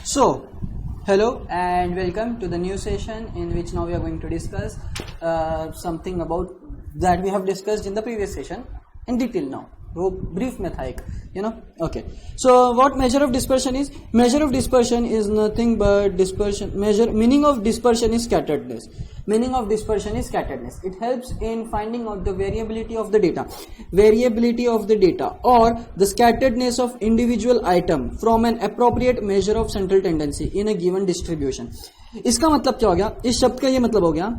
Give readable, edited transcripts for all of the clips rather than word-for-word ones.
So, hello and welcome to the new session in which now we are going to discuss something about that we have discussed in the previous session in detail now. वो brief में था एक, okay. So what measure of dispersion is? Measure of dispersion is nothing but dispersion. Meaning of dispersion is scatteredness. Meaning of dispersion is scatteredness. It helps in finding out the variability of the data. Variability of the data or the scatteredness of individual item from an appropriate measure of central tendency in a given distribution. इसका मतलब क्या हो गया? इस शब्द का ये मतलब हो गया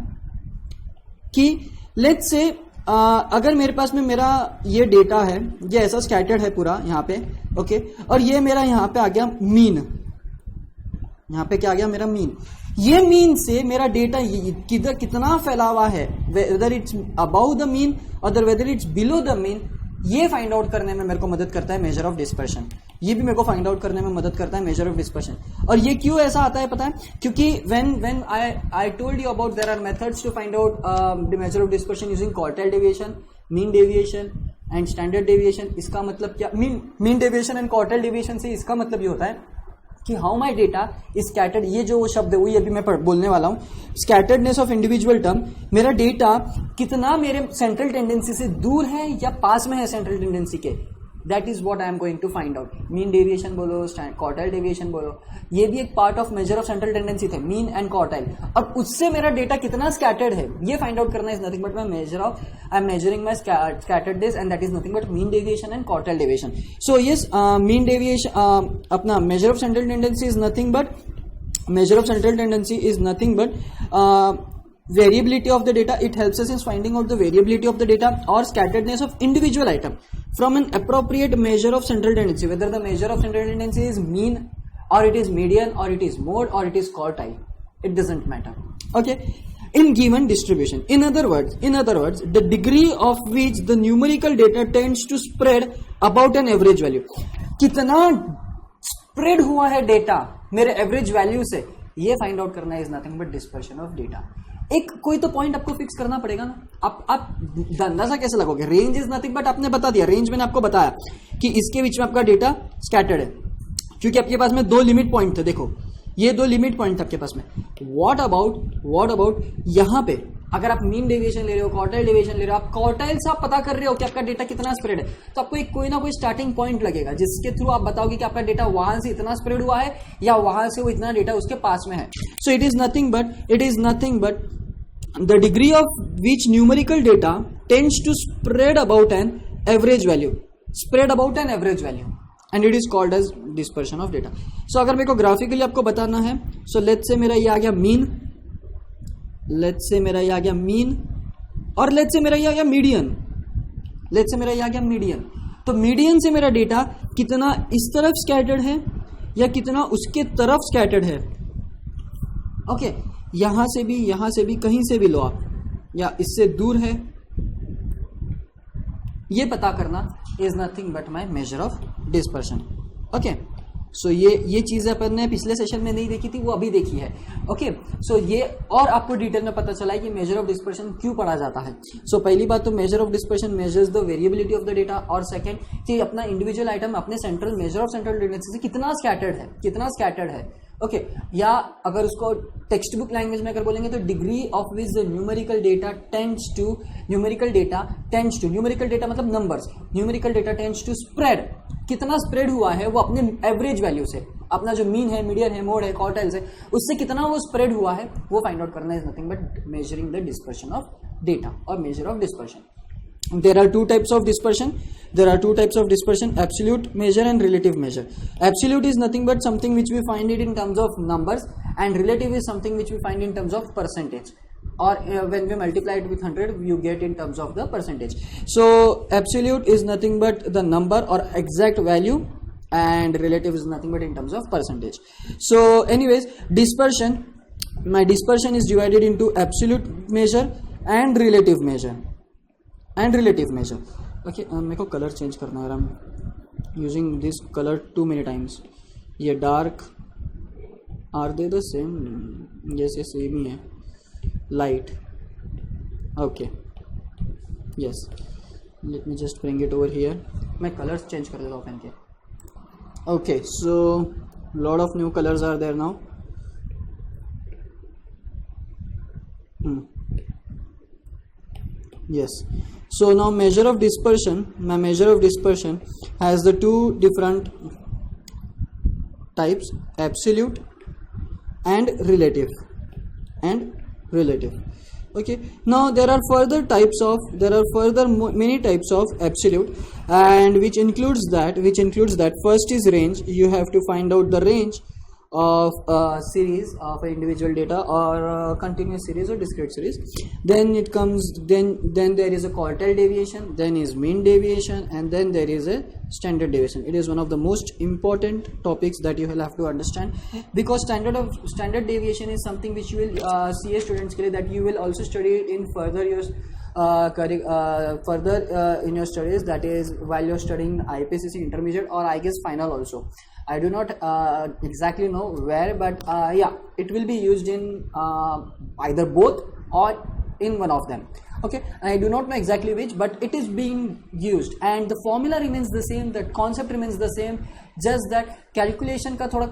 कि let's say अगर मेरे पास में मेरा ये डेटा है, ये ऐसा स्कैटर्ड है पूरा यहाँ पे, ओके, और ये मेरा यहाँ पे आ गया मीन. यहाँ पे क्या आ गया? मेरा मीन. ये मीन से मेरा डेटा किधर कितना फैला हुआ है, whether it's above the mean और whether it's below the mean, ये फाइंड आउट करने में मेरे को मदद करता है मेजर ऑफ डिस्पर्शन. ये भी मेरे को फाइंड आउट करने में मदद करता है मेजर ऑफ डिस्पर्शन. और ये क्यों ऐसा आता है पता है? क्योंकि when I told you about there are methods to find out the measure of dispersion using quartile deviation, mean deviation and standard deviation. इसका मतलब क्या? Mean deviation and quartile deviation से इसका मतलब ये होता है कि how my data is scattered. ये जो शब्द है वही अभी मैं बोलने वाला हूं. स्कैटर्डनेस ऑफ इंडिविजुअल टर्म, मेरा डेटा कितना मेरे सेंट्रल टेंडेंसी से दूर है या पास में है सेंट्रल टेंडेंसी के, that is what I am going to find out. Mean deviation बोलो, क्वार्टाइल डेविएशन बोलो, ये भी एक part of measure of central tendency थे, मीन एंड क्वार्टाइल. अब उससे मेरा डेटा कितना स्कैटर्ड है ये फाइंड आउट करना is nothing but my measure of, I am measuring my scatteredness and that is nothing but mean deviation and quartile deviation. So yes, mean deviation अपना major of central tendency is nothing but variability of the data. It helps us in finding out the variability of the data or scatteredness of individual item from an appropriate measure of central tendency, whether the measure of central tendency is mean or it is median or it is mode or it is quartile, it doesn't matter, okay, in given distribution. In other words, the degree of which the numerical data tends to spread about an average value. कितना spread हुआ है data मेरे average value से, ये find out करना is nothing but dispersion of data. एक कोई तो पॉइंट आपको फिक्स करना पड़ेगा ना. आप अंदाजा कैसे लगोगे? रेंज इज नथिंग बट आपने बता दिया, रेंज मैंने आपको बताया कि इसके बीच में आपका डेटा स्कैटर्ड है क्योंकि आपके पास में दो लिमिट पॉइंट थे. देखो ये दो लिमिट पॉइंट थे आपके पास में. व्हाट अबाउट यहां पे अगर आप मीन डेविएशन ले रहे हो, क्वार्टाइल डेविएशन ले रहे हो, आप क्वार्टाइल से आप पता कर रहे हो कि आपका डेटा कितना स्प्रेड है, तो आपको एक कोई ना कोई स्टार्टिंग पॉइंट लगेगा जिसके थ्रू आप बताओगे कि आपका डेटा वहां से इतना स्प्रेड हुआ है या वहां से वो इतना डेटा उसके पास में है. So it is nothing but the degree of which numerical data tends to spread about an average value, and it is called as dispersion of data. So अगर मेरे को ग्राफिकली आपको बताना है, so let's say मेरा ये आ गया mean, और let's say मेरा ये आ गया मीडियन. तो मीडियन से मेरा डेटा कितना इस तरफ स्कैटर्ड है या कितना उसके तरफ स्कैटर्ड है, ओके, यहां से भी कहीं से भी लो आप, या इससे दूर है, ये पता करना is nothing but my measure of dispersion. Okay, so ये चीजें अपन ने पिछले सेशन में नहीं देखी थी, वो अभी देखी है. ओके, सो ये और आपको डिटेल में पता चला है कि मेजर ऑफ डिस्पर्शन क्यों पढ़ा जाता है. सो पहली बात तो major of dispersion measures the variability of the data, और सेकंड कि अपना इंडिविजुअल आइटम अपने मेजर ऑफ सेंट्रल टेंडेंसी से कितना स्कैटर्ड है. ओके, या अगर उसको टेक्स्ट बुक लैंग्वेज में अगर बोलेंगे तो degree of which the numerical data मतलब numbers, numerical data tends to spread, कितना स्प्रेड हुआ है वो अपने एवरेज वैल्यू से, अपना जो मीन है, मीडियन है, मोड है, क्वार्टाइल से, उससे कितना वो स्प्रेड हुआ है वो फाइंड आउट करना is nothing but measuring the dispersion of data और measure of dispersion. There are two types of dispersion, absolute measure and relative measure. Absolute is nothing but something which we find it in terms of numbers, and relative is something which we find in terms of percentage, or when we multiply it with 100 you get in terms of the percentage. So absolute is nothing but the number or exact value, and relative is nothing but in terms of percentage. So anyways, my dispersion is divided into absolute measure and relative measure. Okay, मेरे को colour change करना है. I'm using this color too many times. ये dark, are they the same? जैसे same ही है. Light, okay, yes, let me just bring it over here. मैं colours change कर देता हूँ पेन के. Okay, so lot of new colors are there now. Yes, so now measure of dispersion, my measure of dispersion has the two different types, absolute and relative. Okay, now there are further many types of absolute, and which includes that first is range. You have to find out the range of a series of individual data, or a continuous series or discrete series. Then it comes, then there is a quartile deviation, then is mean deviation, and then there is a standard deviation. It is one of the most important topics that you will have to understand, because standard deviation is something which you will CA students के लिए that you will also study in further years, in your studies, that is while you're studying IPCC intermediate, or I guess final also. I do not exactly know where, but yeah, it will be used in either both or in one of them. Okay, I do not know exactly which, but it is being used, and the formula remains the same, the concept remains the same, just that calculation का थोड़ा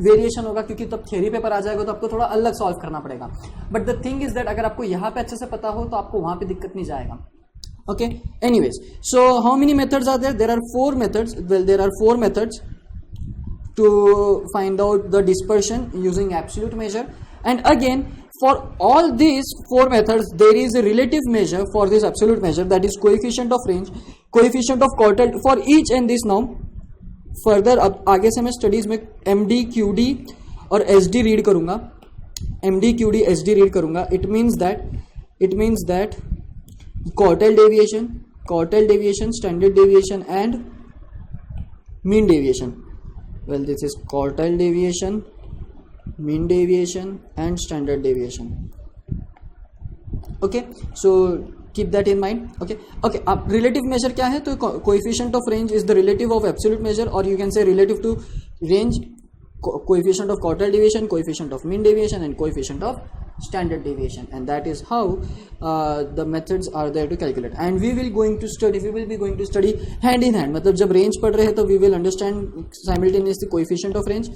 variation होगा, क्योंकि तब theory paper आ जाएगा तो आपको थोड़ा अलग सॉल्व करना पड़ेगा. But the thing is that अगर आपको यहाँ पे अच्छे से पता हो तो आपको वहां पे दिक्कत नहीं जाएगा. Okay, anyways, so how many methods are there? There are 4 methods. Well, there are 4 methods to find out the dispersion using absolute measure. And again, for all these 4 methods, there is a relative measure for this absolute measure, that is coefficient of range, coefficient of quartile for each and this. Now further अब आगे से मैं studies में MD QD और SD read करूंगा, MD QD SD read करूंगा. It means that quartile deviation, standard deviation and mean deviation. Well, this is quartile deviation, mean deviation and standard deviation. Okay, so keep that in mind. Okay, अब relative measure क्या है? तो coefficient of range is the relative of absolute measure, or you can say relative to range, coefficient of quartile deviation, coefficient of mean deviation and coefficient of standard deviation, and that is how the methods are there to calculate. And we will be going to study hand in hand. मतलब जब range पढ़ रहे हैं तो we will understand simultaneously coefficient of range,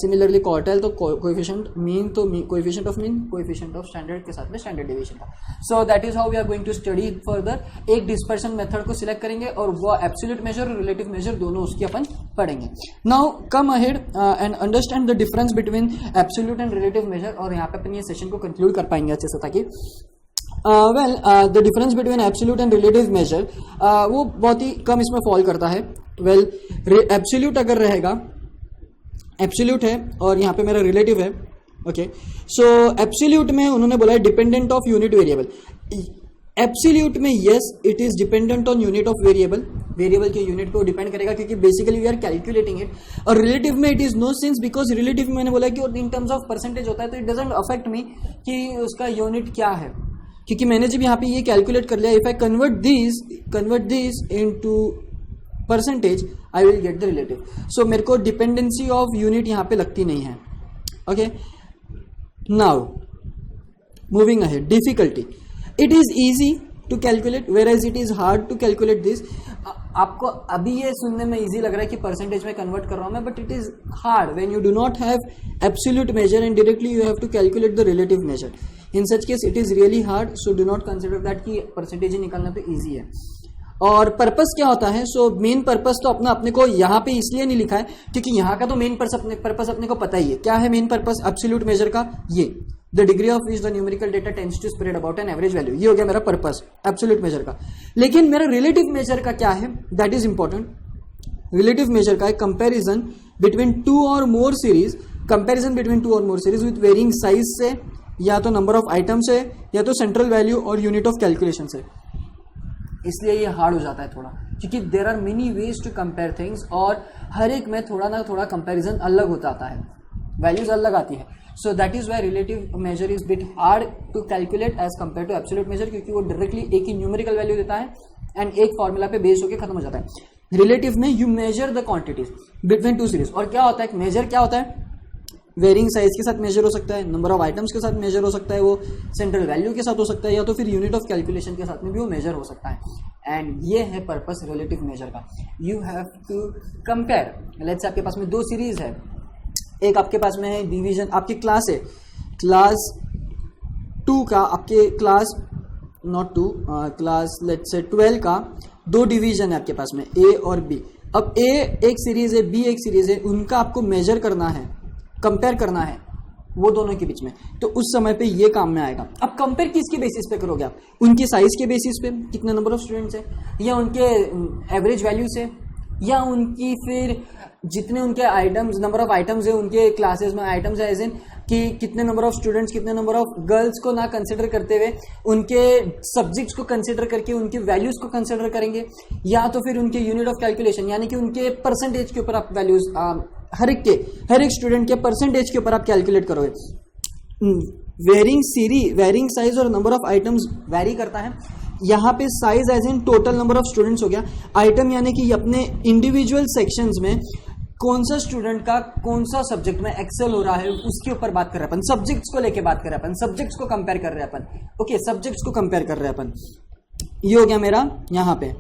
similarly quartile तो coefficient mean तो coefficient of mean, coefficient of standard के साथ में standard deviation का. So that is how we are going to study further. एक dispersion method को select करेंगे और वो absolute measure और relative measure दोनों उसकी अपन पढ़ेंगे. Now come ahead and understand the difference between absolute and relative measure, और यहाँ पे अपन ये सेशन को कंक्लूड कर पाएंगे अच्छे से. ताकि the difference between absolute and relative major वो बहुत ही कम इसमें फॉल करता है. वेल, एब्सोल्यूट अगर रहेगा, एब्सोल्यूट है और यहाँ पे मेरा रिलेटिव है. ओके, सो एब्सोल्यूट में उन्होंने बोला है dependent of unit variable. Absolute में yes, it is dependent on unit of variable के यूनिट को डिपेंड करेगा, क्योंकि basically we are calculating it. और रिलेटिव में it is no sense, because relative में मैंने बोला कि इन टर्म्स ऑफ परसेंटेज होता है, तो इट डजंट अफेक्ट मी कि उसका यूनिट क्या है, क्योंकि मैंने जब यहाँ पे ये कैलकुलेट कर लिया, if I convert this into percentage I will get the relative. So मेरे को डिपेंडेंसी ऑफ यूनिट यहाँ पे लगती नहीं है. Okay, now moving ahead, difficulty. It is easy to calculate whereas it is hard to calculate this. आपको अभी ये सुनने में इजी लग रहा है कि परसेंटेज में कन्वर्ट कर रहा हूं मैं, but it is hard when you do not have absolute measure and directly you have to calculate the relative measure. In such case it is really hard, so do not consider that कि percentage ही निकालना तो easy है. और purpose क्या होता है? So main purpose तो अपने को यहाँ पे इसलिए नहीं लिखा है क्योंकि यहाँ का तो मेन पर्पस अपने को पता ही है. क्या है मेन पर्पस एब्सोल्यूट मेजर का? ये the degree of which the numerical data tends to spread about an average value. ये हो गया मेरा पर्पस एब्सोल्यूट मेजर का. लेकिन मेरा रिलेटिव मेजर का क्या है? That is important. Relative measure का है कंपैरिजन बिटवीन 2 और मोर सीरीज, कंपैरिजन बिटवीन 2 और more series with varying size से, या तो नंबर ऑफ आइटम से, या तो सेंट्रल वैल्यू और यूनिट ऑफ कैलकुलेशन से. इसलिए ये हार्ड हो जाता है थोड़ा, क्योंकि there are many ways to compare things, और हर एक में थोड़ा ना थोड़ा कंपैरिजन अलग होता आता है, वैल्यूज अलग आती है. So that is why relative measure is bit hard to calculate as compared to absolute measure, क्योंकि वो डायरेक्टली एक ही न्यूमेरिकल वैल्यू देता है एंड एक फॉर्मूला पे बेस होकर खत्म हो जाता है. रिलेटिव में you measure the quantities between 2 series. और क्या होता है मेजर? क्या होता है? वेरिंग साइज के साथ मेजर हो सकता है, नंबर ऑफ आइटम्स के साथ मेजर हो सकता है, वो सेंट्रल वैल्यू के साथ हो सकता है, या तो फिर यूनिट ऑफ कैलकुलेशन के साथ में भी वो मेजर हो सकता है। एंड ये है पर्पस रिलेटिव मेजर का। You have to compare, let's say आपके पास में दो सीरीज है, एक आपके पास में है डिवीजन, आपकी क्लास है क्लास 2 का, आपके class not 2 class let's say 12 का दो डिवीजन है आपके पास में, ए और बी। अब ए एक सीरीज है, बी एक सीरीज है, उनका आपको मेजर करना है, कंपेयर करना है वो दोनों के बीच में, तो उस समय पे ये काम में आएगा। अब कंपेयर किसके बेसिस पे करोगे आप? उनकी साइज के बेसिस पे, कितने नंबर ऑफ स्टूडेंट्स है, या उनके एवरेज वैल्यू से, या उनकी फिर जितने उनके आइटम्स, नंबर ऑफ आइटम्स है उनके क्लासेस में, आइटम्स है एज इन कि कितने नंबर ऑफ स्टूडेंट्स, कितने नंबर ऑफ गर्ल्स को ना कंसिडर करते हुए उनके सब्जेक्ट्स को कंसिडर करके उनकी वैल्यूज को कंसिडर करेंगे, या तो फिर उनके यूनिट ऑफ कैलकुलेशन यानी कि उनके परसेंटेज के ऊपर आप वैल्यूज हर एक स्टूडेंट के परसेंटेज के ऊपर आप कैलकुलेट करोगे। वेरिंग साइज और नंबर ऑफ आइटम्स वेरी करता है। यहाँ पे size as in total number of students हो गया, आइटम यानी कि अपने इंडिविजुअल सेक्शंस में कौन सा स्टूडेंट का कौन सा सब्जेक्ट में एक्सेल हो रहा है उसके ऊपर बात कर रहे हैं अपन, सब्जेक्ट्स को लेके बात कर रहे हैं अपन, सब्जेक्ट्स को कंपेयर कर रहे हैं अपन, ओके सब्जेक्ट्स को कंपेयर कर रहे हैं अपन। ये हो गया मेरा यहाँ पे,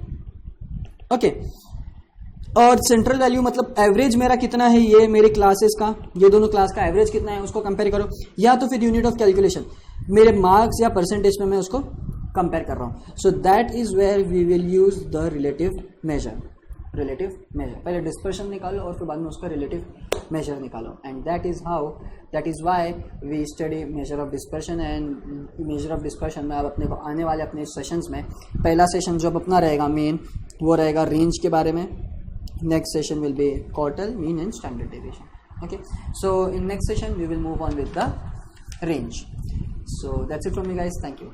ओके। और सेंट्रल वैल्यू मतलब एवरेज मेरा कितना है, ये मेरे क्लासेस का, ये दोनों क्लास का एवरेज कितना है उसको कंपेयर करो, या तो फिर यूनिट ऑफ कैलकुलेशन मेरे मार्क्स या परसेंटेज में मैं उसको कंपेयर कर रहा हूँ। So that is where we will use the relative measure. पहले डिस्पर्शन निकालो और फिर बाद में उसका रिलेटिव मेजर निकालो, and that is why we study measure of dispersion. And measure of dispersion में अब अपने को आने वाले अपने सेशंस में पहला सेशन जो अपना रहेगा मेन, वो रहेगा रेंज के बारे में। Next session will be quartile, mean and standard deviation. Okay, so in next session we will move on with the range. So that's it from me guys, thank you.